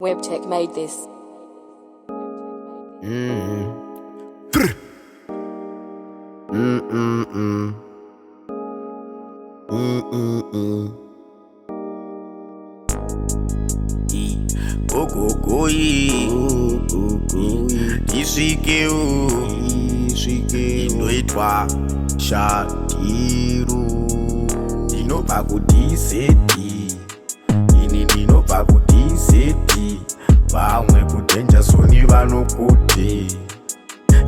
Webtech made this. Iswike inoitwa Shatiru. Ndinobva kuDCD, ini ndinobva kuDCD. Vamwe kuDanger Zone vanokuti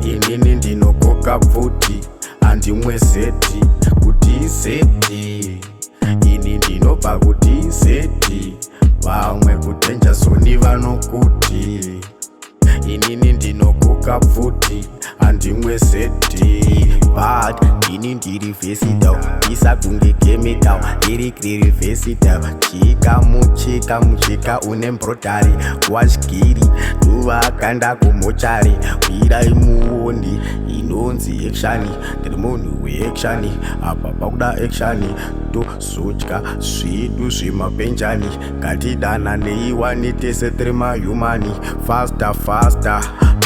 inini ndinokoka bvuti, handimwe zeti kuDCD. Ini ndinobva kuDCD. Vamwe kuDanger Zone vanokuti inini ndinokoka bvuti, handimwe zeti. But ini ndiri versatile, isakunge chemical, iri versatile. Chika une mbrodari washgiri, nduvakanda kumochari. Wirai muoni inonzi action, ndiri munhu weaction. Apa pakuda action tozodya zvidu zvemapenjani. Ngatidananei wani tese tiri mahumani. Faster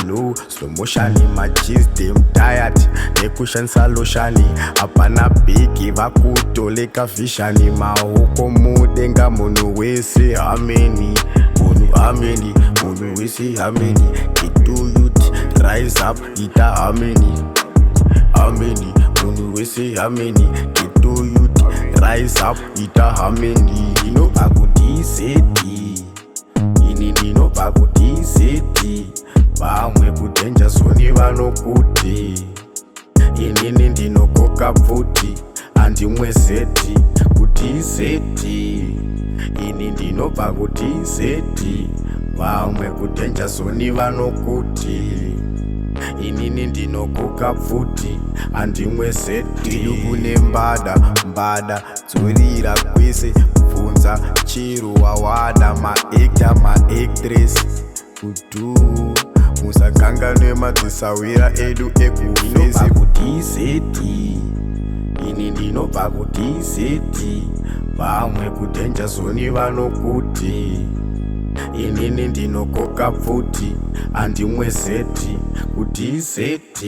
no slow motion, magis dem tired nekushandisa loshani. Hapana bigi vakutoleka vishani. Maoko mudenga munhu wese hameni, munhu wese hameni. Get to youth, rise up, ita hameni, munhu wese hameni. Get to youth, rise up, ita hameni. Ndinobva kuDCD, ini ndinobva kuDCD. Vamwe kuDanger Zone vanokuti inini ndinokoka bvuti, handimwe zeti kuDCD. Ini ndinobva kuDCD. Vamwe kuDanger Zone vanokuti inini ndinokoka bvuti, handimwe zeti. Kune mbada dzurira kwese, bvunza chiro wawada. Maactress kudu musakanganwe madzisawira edu ekuvesi kuDCD. Ini ndinobva kuDCD. Vamwe kuDanger Zone vanokuti inini ndinokoka bvuti, handimwe zeti kuDCD.